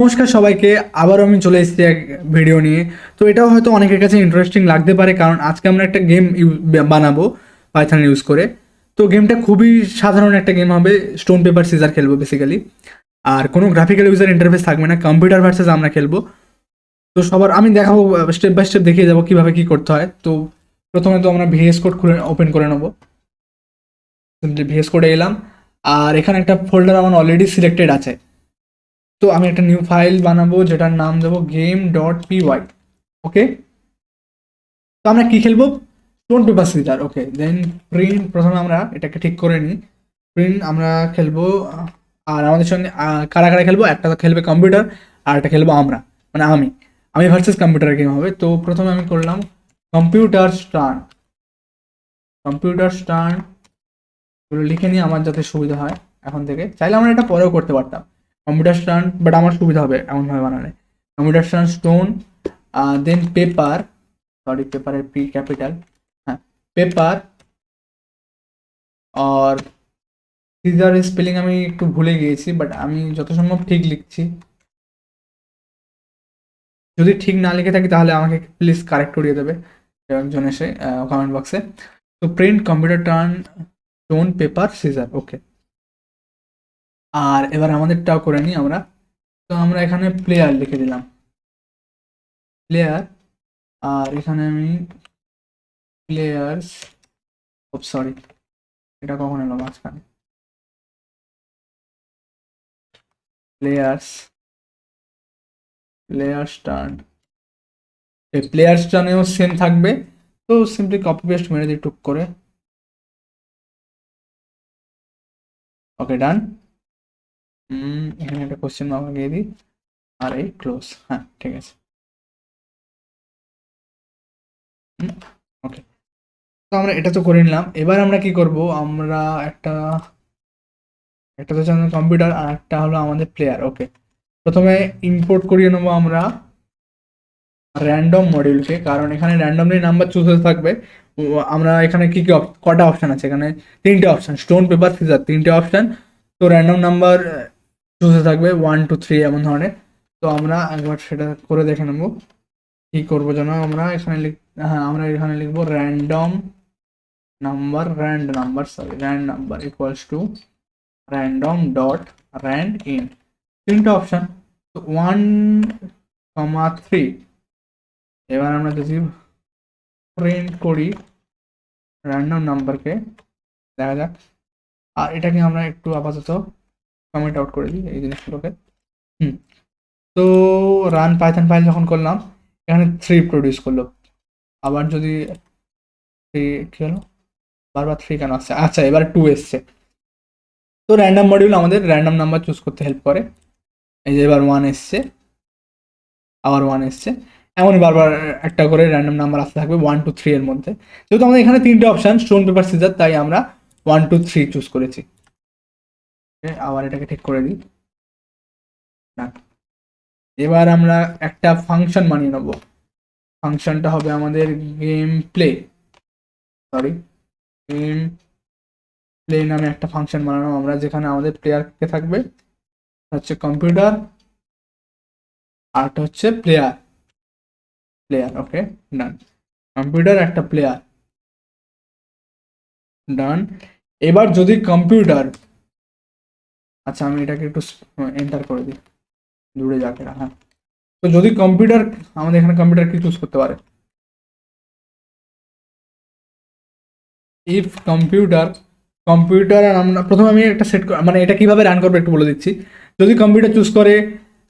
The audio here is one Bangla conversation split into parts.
নমস্কার সবাইকে, আবারও আমি চলে এসেছি এক ভিডিও নিয়ে। তো এটাও হয়তো অনেকের কাছে ইন্টারেস্টিং লাগতে পারে, কারণ আজকে আমরা একটা গেম বানাবো পাইথন ইউজ করে। তো গেমটা খুবই সাধারণ একটা গেম হবে, স্টোন পেপার সিজার খেলবো বেসিক্যালি। আর কোনো গ্রাফিক্যাল ইউজার ইন্টারফেস থাকবে না, কম্পিউটার ভার্সেস আমরা খেলবো। তো সবার আমি দেখাবো, স্টেপ বাই স্টেপ দেখিয়ে যাবো কীভাবে কী করতে হয়। তো প্রথমে তো আমরা ভিএস কোড খুলে ওপেন করে নেবো। সিম্পলি ভিএস কোডে এলাম, আর এখানে একটা ফোল্ডার আমার অলরেডি সিলেক্টেড আছে। তো আমি একটা নিউ ফাইল বানাবো যেটার নাম দেবো game.py। ওকে, তো আমরা কি খেলবো? Stone paper scissor. Okay, then print, প্রথমে আমরা এটাকে ঠিক করে নিই। প্রিন্ট আমরা খেলবো, আর আমাদের সঙ্গে কারা কারা খেলবো, একটা খেলবে কম্পিউটার আর একটা খেলবো আমরা, মানে আমি ভার্সেস কম্পিউটার গেম হবে। তো প্রথমে আমি করলাম কম্পিউটার স্টার্ট এগুলো লিখে নিই আমার যাতে সুবিধা হয়। এখন থেকে চাইলে আমরা এটা পরেও করতে পারতাম, কম্পিউটার স্টার্ট, বাট আমার সুবিধা হবে এমনভাবে বানালে। কম্পিউটার স্টার্ট স্টোন, দেন পেপার, সরি পেপারের পি ক্যাপিটাল, হ্যাঁ পেপার। আর সিজার স্পেলিং আমি একটু ভুলে গিয়েছি, বাট আমি যত সম্ভব ঠিক লিখছি। যদি ঠিক না লিখে থাকি তাহলে আমাকে প্লিজ কারেক্ট করিয়ে দেবে কেউ একজন এসে কমেন্ট বক্সে। তো print computer turn stone paper scissor. Okay, আর এবার আমাদেরটাও করে নিই আমরা। তো আমরা এখানে প্লেয়ার লিখে দিলাম, প্লেয়ার। আর এখানে আমি প্লেয়ার্স, খুব সরি, এটা কখন এলো মাঝখানে? প্লেয়ার্স টার্ন, এই প্লেয়ার্স টার্নেও সেম থাকবে। তো সিম্পলি কপি পেস্ট মেরে দিই টুক করে। ওকে, ডান। এখানে একটা কোশ্চেন মার্ক লাগিয়ে দিই, আর এই ক্লোজ। হ্যাঁ, ঠিক আছে। ওকে, তো আমরা এটা তো করে নিলাম। এবার আমরা কি করব, আমরা একটা একটা তো হচ্ছে কম্পিউটার, আর একটা হলো আমাদের প্লেয়ার। ওকে, প্রথমে ইম্পোর্ট করিয়ে নেবো আমরা র্যান্ডম মডিউলকে, কারণ এখানে র্যান্ডমলি নাম্বার চুজ হতে থাকবে। আমরা এখানে কি কি কটা অপশান আছে? এখানে তিনটে অপশান, স্টোন পেপার সিজার, তিনটে অপশান। তো র্যান্ডম নাম্বার চুজ হতে থাকবে 1 2 3 এমন ধরনের। তো আমরা একবার সেটা করে দেখে নেবো কি করবো যেন। আমরা এখানে হ্যাঁ, আমরা এখানে লিখবো RAND number equals to random dot RAND in. তিনটে অপশান, তো 1,3। এবার আমরা যদি প্রিন্ট করি র্যান্ডম নাম্বারকে, দেখা যাক। আর এটাকে আমরা একটু আপাতত কমেন্ট আউট করে দিই এই জিনিসগুলোকে। তো রান পাইথন ফাইল যখন করলাম, এখানে 3 প্রডিউস করলো। আবার যদি 3 কি হলো, বারবার 3 কেন আসছে? আচ্ছা, এবার 2 এসছে। তো র্যান্ডম মডিউল আমাদের র্যান্ডম নাম্বার চুজ করতে হেল্প করে। এই যে এবার 1 এসছে, আবার 1 এসছে, এমনই বারবার একটা করে র্যান্ডম নাম্বার আসতে থাকবে 1 2 3 এর মধ্যে। যেহেতু আমাদের এখানে তিনটে অপশান স্টোন পেপার সিজার, তাই আমরা 1 2 3 চুজ করেছি। আবার এটাকে ঠিক করে দিই। না, এবার আমরা একটা ফাংশন বানিয়ে নেব। ফাংশনটা হবে আমাদের গেম প্লে নামে একটা ফাংশন বানানো আমরা, যেখানে আমাদের প্লেয়ারকে থাকবে হচ্ছে কম্পিউটার, আরটা হচ্ছে প্লেয়ার। ওকে, ডান। কম্পিউটার একটা প্লেয়ার, ডান। এবার যদি কম্পিউটার, আচ্ছা আমি এটাকে একটু এন্টার করে দিই, জুড়ে যাক এটা। হ্যাঁ, তো যদি কম্পিউটার, আমাদের এখানে কম্পিউটার কি চুজ করতে পারে? ইফ কম্পিউটার আর আমরা প্রথমে আমি একটা সেট, মানে এটা কিভাবে রান করবো একটু বলে দিচ্ছি। যদি কম্পিউটার চুজ করে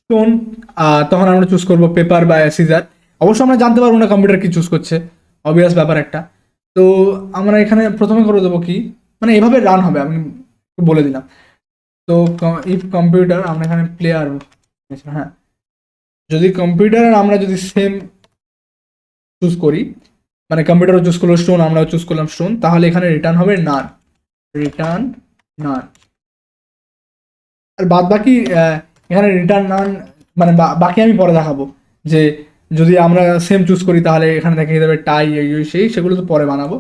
স্টোন, তখন আমরা চুজ করবো পেপার বা সিজার। অবশ্য আমরা জানতে পারবো না কম্পিউটার কি চুজ করছে, অবভিয়াস ব্যাপার একটা। তো আমরা এখানে প্রথমে করে দেবো কি, মানে এভাবে রান হবে, আমি একটু বলে দিলাম। তো ইফ কম্পিউটার, আমরা এখানে প্লেয়ার, হ্যাঁ, যদি কম্পিউটার আর আমরা যদি সেম চুজ করি, মানে কম্পিউটারও চুজ করলো স্টোন, আমরাও চুজ করলাম স্টোন, তাহলে এখানে রিটার্ন হবে রিটার্ন নান। আর বাদ বাকি এখানে রিটার্ন নান, মানে বাকি আমি পরে দেখাবো যে যদি আমরা সেম চুজ করি তাহলে এখানে দেখিয়ে দেবে টাই, এই সেই, সেগুলো তো পরে বানাবো।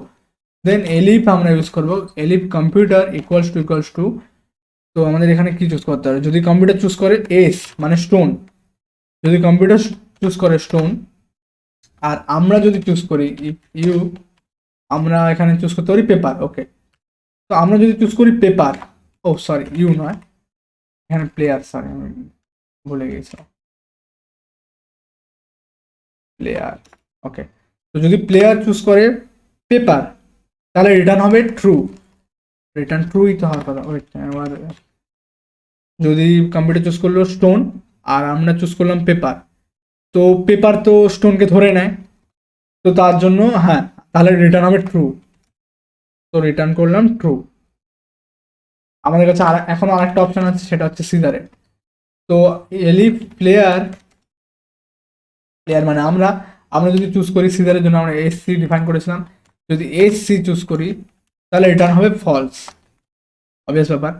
দেন এলিফ আমরা ইউজ করবো, এলিফ কম্পিউটার ইকুয়ালস টু। তো আমাদের এখানে কি চুজ করতে হবে? যদি কম্পিউটার চুজ করে এস মানে স্টোন, যদি কম্পিউটার চুজ করে স্টোন, আর আমরা যদি চুজ করি ইউ, আমরা এখানে চুজ করতে পারি পেপার। ওকে, তো আমরা যদি চুজ করি পেপার, ও সরি ইউ নয়, এখানে প্লেয়ার, সরি আমি ভুলে গেছিলাম, প্লেয়ার। ওকে, তো যদি প্লেয়ার চুজ করে পেপার, তাহলে রিটার্ন হবে ট্রু। রিটার্ন ট্রুই তো হওয়ার কথা। ওয়েট, আবার যদি কম্পিউটার চুজ করলো স্টোন আর আমরা চুজ করলাম পেপার, তো পেপার তো স্টোনকে ধরে নেয়, তো তার জন্য হ্যাঁ, তাহলে রিটার্ন হবে ট্রু। তো রিটার্ন করলাম ট্রু। আমাদের কাছে আর এখনো আরেকটা অপশন আছে, সেটা হচ্ছে সিজারে। তো এলিফ প্লেয়ার, প্লেয়ার মানে আমরা আমরা যদি চুজ করি সিজারের জন্য আমরা এস সি ডিফাইন করেছিলাম, যদি এস সি চুজ করি তাহলে রিটার্ন হবে ফলস। অবভিয়াস ব্যাপার,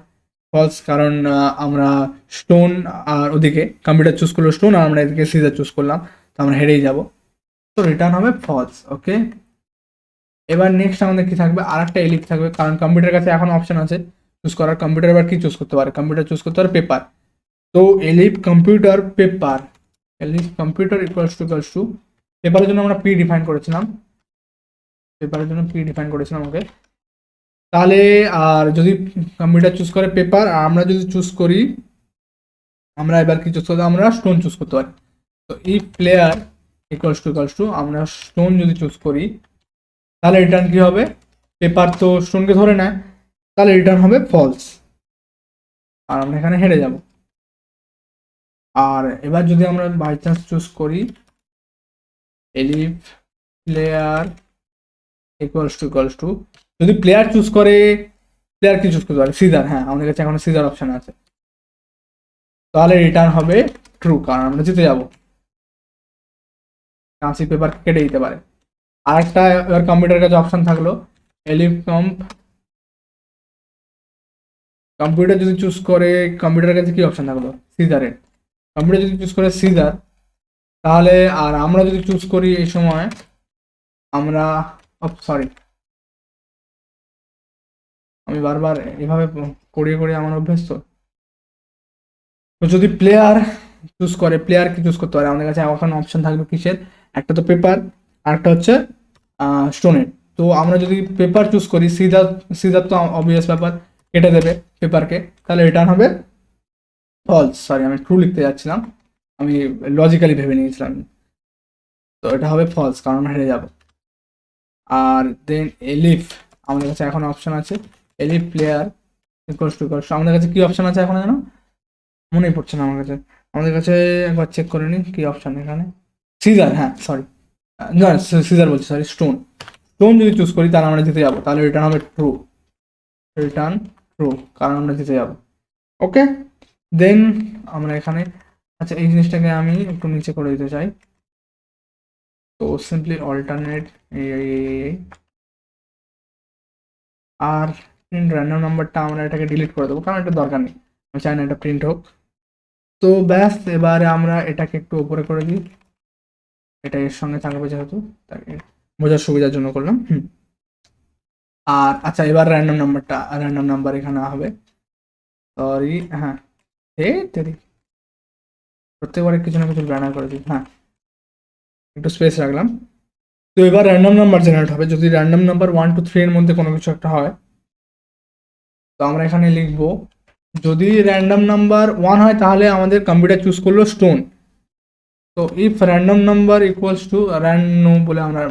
ফলস, কারণ আমরা স্টোন আর ওদিকে কম্পিউটার চুজ করলো স্টোন আর আমরা এদিকে সিজার চুজ করলাম, তো আমরা হেরেই যাব। তো রিটার্ন হবে ফলস। ওকে, এবার নেক্সট আমাদের কি থাকবে, আর একটা এলিফ থাকবে, কারণ কম্পিউটার কাছে এখন অপশন আছে চুজ করার। কম্পিউটার এবার কি চুজ করতে পারে, কম্পিউটার চুজ করতে পারে পেপার। তো elif computer paper, elif computer equals to পেপারের জন্য আমরা পি ডিফাইন করেছিলাম, পেপারের জন্য পি ডিফাইন করেছিলাম। ওকে, তাহলে আর যদি কম্পিউটার চুজ করে পেপার আর আমরা যদি চুজ করি, আমরা এবার কি চুজ করতে, আমরা স্টোন চুজ করতে পারি। তো ইফ প্লেয়ার ইকুয়ালস টু আমরা স্টোন যদি চুজ করি, তাহলে রিটার্ন কি হবে, পেপার তো স্টোনকে ধরে নেয়, তাহলে রিটার্ন হবে ফলস, আর আমরা এখানে হেরে যাব। আর এবার যদি আমরা বাই চান্স চুজ করি এলিফ প্লেয়ার ইকুয়ালস টু যদি প্লেয়ার চুজ করে, প্লেয়ার কি চুজ করতে পারে, সিজার। হ্যাঁ, আমাদের কাছে এখন সিজার অপশন আছে, তাহলে রিটার্ন হবে ট্রু, কারণ আমরা জিতে যাব, কাঁচি পেপার কেটে দিতে পারে। আরেকটা এবার কম্পিউটারের কাছে অপশন থাকলো এলিফ কম্পিউটার যদি চুজ করে, কম্পিউটারের কাছে কি অপশন থাকলো, সিজারের। কম্পিউটার যদি চুজ করে সিজার, তাহলে আর আমরা যদি চুজ করি এই সময়, আমরা সরি, আমি বারবার এভাবে করিয়ে আমার অভ্যেস। তো যদি প্লেয়ার চুজ করে, প্লেয়ার কি চুজ করতে পারে, আমাদের কাছে এখন অপশন থাকবে কিসের, একটা তো পেপার আর একটা হচ্ছে স্টোনের। তো আমরা যদি পেপার চুজ করি, সিজার, সিজার তো অবভিয়াস ব্যাপার, কেটে দেবে পেপারকে, তাহলে রিটার্ন হবে ফলস। সরি, আমি ট্রু লিখতে যাচ্ছিলাম, আমি লজিক্যালি ভেবে নিয়েছিলাম। তো এটা হবে ফলস, কারণ আমরা হেরে যাব। আর দেন এলিফ, আমাদের কাছে এখন অপশন আছে এলিফ প্লেয়ার ইকুয়ালস টু আমাদের কাছে কি অপশন আছে এখন যেন মনেই পড়ছে না আমার কাছে। আমাদের কাছে একবার চেক করে নিই কি অপশন এখানে, সিজার, হ্যাঁ সরি, না সিজার বলছি, সরি স্টোন। স্টোন যদি চুজ করি তাহলে আমরা জিতে যাবো, তাহলে রিটার্ন হবে ট্রু, রিটার্ন ট্রু, কারণ আমরা জিতে যাবো। ওকে, দেন আমরা এখানে, আচ্ছা এই জিনিসটাকে আমি একটু নিচে করে দিতে চাই। তো সিম্পলি অল্টারনেট এই আর প্রিন্ট র্যান্ডম নাম্বারটা আমরা এটাকে ডিলিট করে দেবো, কারণ এটা দরকার নেই, আমি চাই না এটা প্রিন্ট হোক। তো ব্যাস, এবারে আমরা এটাকে একটু উপরে করে দিই, এটা এর সঙ্গে থাকবে যেহেতু, তাকে বোঝার সুবিধার জন্য করলাম। আর আচ্ছা, এবার র্যান্ডম নাম্বার এখানে হবে, সরি, হ্যাঁ তেরি প্রত্যেকবারে কিছু না কিছু ব্যানার করে দিই, হ্যাঁ একটু স্পেস রাখলাম। তো এবার র্যান্ডম নাম্বার জেনারেট হবে, যদি র্যান্ডম নাম্বার 1 to 3 এর মধ্যে কোনো কিছু একটা হয়, তো আমরা এখানে লিখবো যদি র্যান্ডম নাম্বার 1 হয় তাহলে আমাদের কম্পিউটার চুজ করলো স্টোন। তো if random number equals to random বলে আমরা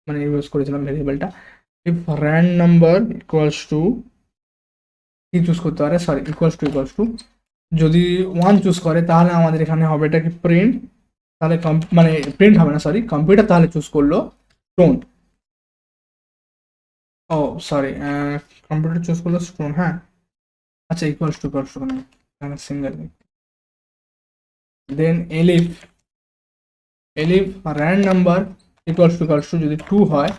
মানে ইউজ করেছিলাম ভেরিয়েবলটা, if rand number equals to কি চুজ করতে পারে, সরি ইকুয়ালস টু যদি 1 চুজ করে তাহলে আমাদের এখানে হবে এটা কি প্রিন্ট, তাহলে মানে প্রিন্ট হবে না, সরি কম্পিউটার তাহলে চুজ করলো stone. Oh sorry, computer choose করলো স্টোন, হ্যাঁ আচ্ছা ইকুয়ালস টু এখানে single, then elif rand number equals to যদি 2 হয়,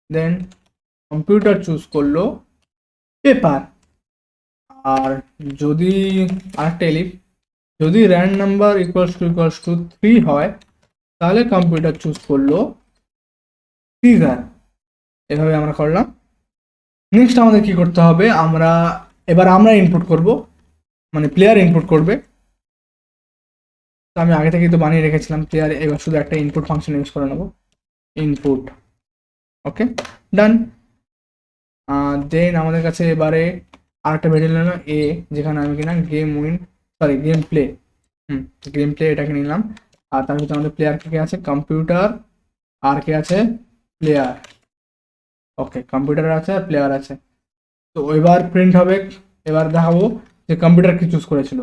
দেন কম্পিউটার চুজ করলো পেপার। আর যদি আরেকটা এলিফ, যদি র্যান্ড নাম্বার ইকুয়ালস টু 3 হয় তাহলে কম্পিউটার চুজ করলো সিজার। এভাবে আমরা করলাম। নেক্সট আমাদের কি করতে হবে, এবার আমরা ইনপুট করব, মানে প্লেয়ার ইনপুট করবে তো আমি আগে থেকেই তো বানিয়ে রেখেছিলাম প্লেয়ার, এবার শুধু একটা ইনপুট ফাংশন ইউজ করে নেবো, ইনপুট। ওকে, ডান। দেন আমাদের কাছে এবারে আরেকটা ভেরিয়েবল নিলাম এ, যেখানে আমি কিনা game win, sorry game play, game play এটাকে নিলাম। আর তার ভিতরে আমাদের প্লেয়ার কে আছে কম্পিউটার, আর কে আছে প্লেয়ার। ওকে, কম্পিউটার আছে আর প্লেয়ার আছে। তো এবার প্রিন্ট হবে, এবার দেখাবো যে কম্পিউটার কি চুজ করেছিল।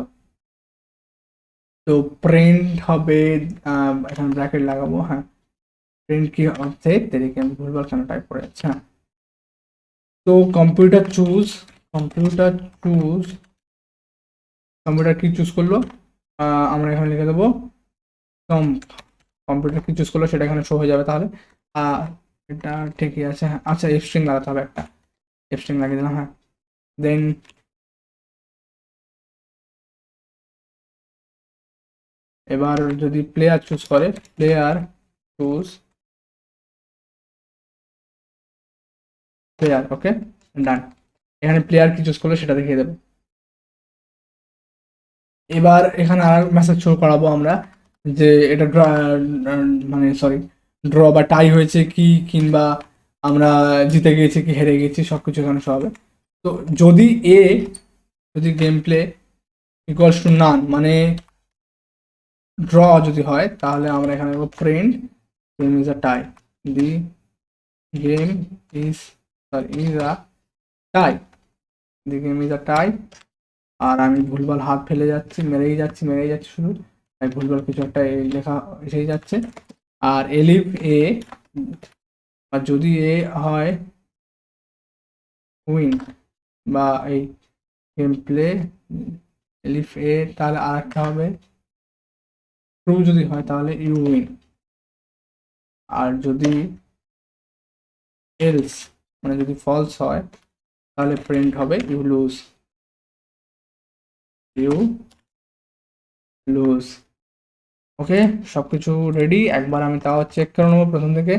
তো প্রিন্ট হবে, এখানে ব্র্যাকেট লাগাবো, হ্যাঁ প্রিন্ট কি হচ্ছে, তেরিকে আমি ভুলভাল কেন টাইপ করে যাচ্ছি, হ্যাঁ। তো computer choose, computer choose, computer কি চুজ করলো, আমরা এখানে লিখে দেবো কম্পিউটার কি চুজ করলো সেটা এখানে শো হয়ে যাবে তাহলে। আর এটা ঠিকই আছে, হ্যাঁ আচ্ছা এফ স্ট্রিং লাগাতে হবে একটা, এফ স্ট্রিং লাগিয়ে দিলাম, হ্যাঁ। দেন এবার যদি প্লেয়ার চুজ করে, প্লেয়ার চুজ প্লেয়ার, ওকে ডান। এখানে প্লেয়ার কি চুজ করলো সেটা দেখিয়ে দেবে। এবার এখানে আর মেসেজ শো করাবো আমরা যে এটা মানে সরি ড্র বা টাই হয়েছে কি, কিংবা আমরা জিতে গেছি কি হেরে গেছি, সব কিছু এখানে শো হবে। তো যদি এ, যদি game play equals to none, মানে ড্র যদি হয়, তাহলে আমরা এখানে print game is a tie, the game is, sorry is a tie, the game is a tie. আর আমি ভুলভাল হাত ফেলে যাচ্ছি, মেরেই যাচ্ছি শুধু, তাই ভুলভাল কিছু একটা লেখা এসেই যাচ্ছে। আর এলিফ এ, আর যদি এ হয় উইন বা এই গেম প্লে এলিফ এ, তাহলে আর একটা হবে ট্রু, যদি হয় তাহলে ইউ উইন। আর যদি এলস, মানে যদি ফলস হয় তাহলে প্রিন্ট হবে ইউ লুজ, ইউ লুজ। ওকে, সবকিছু রেডি। একবার আমি তাও চেক করে নেবো প্রথম থেকে।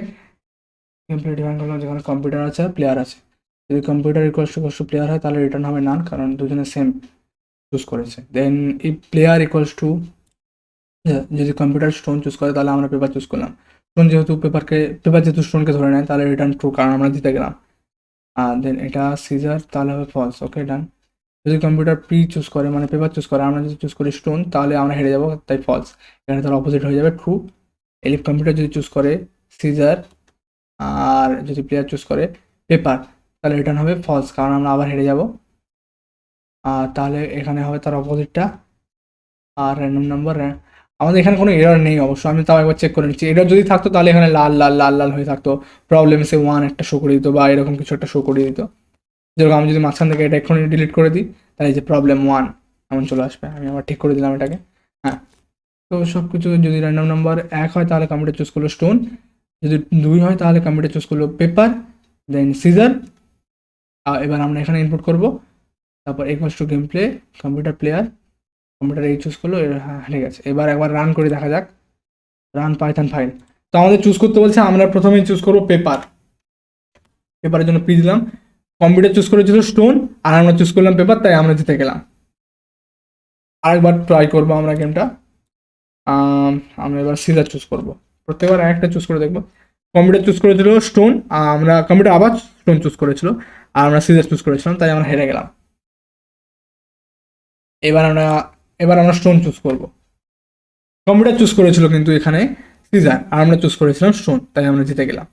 গেম প্লে ডিফাইন করলাম যেখানে কম্পিউটার আছে আর প্লেয়ার আছে। যদি কম্পিউটার ইকুয়ালস টু প্লেয়ার হয় তাহলে রিটার্ন হবে নান, কারণ দুজনে সেম চুজ করেছে। দেন ইফ প্লেয়ার ইকুয়ালস টু, যদি কম্পিউটার স্টোন চুজ করে তাহলে আমরা পেপার চুজ করলাম। স্টোন যেহেতু পেপার যেহেতু স্টোনকে ধরে নেয় তাহলে রিটার্ন ট্রু, কারণ আমরা জিতে গেলাম। আর দেন এটা সিজার, তাহলে হবে ফলস। ওকে ডান। যদি কম্পিউটার পি চুজ করে, মানে পেপার চুজ করে, আমরা যদি চুজ করি স্টোন তাহলে আমরা হেরে যাবো, তাই ফলস। এখানে তার অপোজিট হয়ে যাবে ট্রু। এলিফ কম্পিউটার যদি চুজ করে সিজার, আর যদি প্লেয়ার চুজ করে পেপার, তাহলে রিটার্ন হবে ফলস, কারণ আমরা আবার হেরে যাব। আর তাহলে এখানে হবে তার অপোজিটটা। আর র্যান্ডম নাম্বার, আমাদের এখানে কোনো এরর নেই অবশ্য, আমি তাও একবার চেক করে নিচ্ছি। এরর যদি থাকতো তাহলে এখানে লাল লাল লাল লাল হয়ে থাকতো, প্রবলেমসে ওয়ান একটা শো করে দিত বা এরকম কিছু একটা শো করে দিত। যেরকম আমি যদি মাঝখান থেকে এটা এক্ষুনি ডিলিট করে দিই তাহলে এই যে প্রবলেম ওয়ান এমন চলে আসবে। আমি আবার ঠিক করে দিলাম এটাকে, হ্যাঁ। তো সব কিছু যদি র্যান্ডম নাম্বার এক হয় তাহলে কম্পিউটার চুজ করলো স্টোন, যদি দুই হয় তাহলে কম্পিউটার চুজ করলো পেপার, দেন সিজার। এবার আমরা এখানে ইনপুট করব, তারপর equals to game play computer player, computer এই চুজ করলো, হ্যাঁ ঠিক আছে। এবার একবার রান করে দেখা যাক, রান পাইথন ফাইল। তো আমাদের চুজ করতে বলছে, আমরা প্রথমেই চুজ করবো পেপার, পেপারের জন্য পি দিলাম। কম্পিউটার চুজ করেছিল স্টোন আর আমরা চুজ করলাম পেপার, তাই আমরা জিতে গেলাম। আরেকবার ট্রাই করবো আমরা গেমটা। আমরা এবার সিজার চুজ করবো, প্রত্যেকবার একটা চুজ করে দেখবো। কম্পিউটার চুজ করেছিল স্টোন, আমরা কম্পিউটার আবার স্টোন চুজ করেছিল আর আমরা সিজার চুজ করেছিলাম, তাই আমরা হেরে গেলাম। এবার আমরা স্টোন চুজ করবো। কম্পিউটার চুজ করেছিল কিন্তু এখানে সিজার, আর আমরা চুজ করেছিলাম স্টোন, তাই আমরা জিতে গেলাম।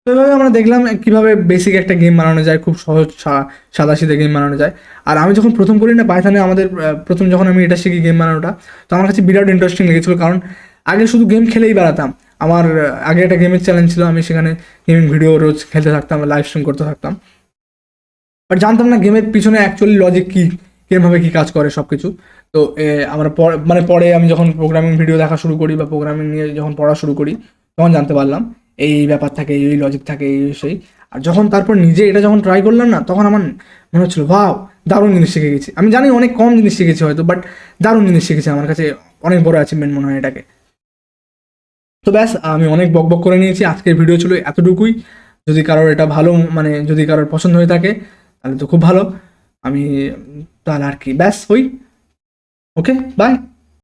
তো এভাবে আমরা দেখলাম কিভাবে বেসিক একটা গেম বানানো যায়, খুব সহজ সাদাসিধে গেম বানানো যায়। আর আমি যখন প্রথম করি না পাইথনে, আমাদের প্রথম যখন আমি এটা শিখি গেম বানানোটা, তো আমার কাছে বিরাট ইন্টারেস্টিং লেগেছিলো, কারণ আগে শুধু গেম খেলেই বেড়াতাম। আমার আগে একটা গেমের চ্যালেঞ্জ ছিল, আমি সেখানে গেমিং ভিডিও রোজ খেলতে থাকতাম, লাইভ স্ট্রিম করতে থাকতাম, বাট জানতাম না গেমের পিছনে অ্যাকচুয়ালি লজিক কী, কীভাবে কী কাজ করে সব কিছু। তো আমরা মানে পরে আমি যখন প্রোগ্রামিং ভিডিও দেখা শুরু করি বা প্রোগ্রামিং নিয়ে যখন পড়া শুরু করি, তখন জানতে পারলাম এই ব্যাপার থাকে, এই লজিক থাকে, এই সেই। আর যখন তারপর নিজে এটা যখন ট্রাই করলাম না, তখন আমার মনে হচ্ছিলো ভাও দারুণ জিনিস শিখে গেছি। আমি জানি অনেক কম জিনিস শিখেছি হয়তো, বাট দারুণ জিনিস শিখেছি, আমার কাছে অনেক বড় অ্যাচিভমেন্ট মনে হয় এটাকে। তো ব্যাস, আমি অনেক বক বক করে নিয়েছি, আজকের ভিডিও ছিল এতটুকুই। যদি কারোর এটা ভালো, মানে যদি কারোর পছন্দ হয়ে থাকে তাহলে তো খুব ভালো। আমি তাহলে আর কি, ব্যাস ওই, ওকে বাই।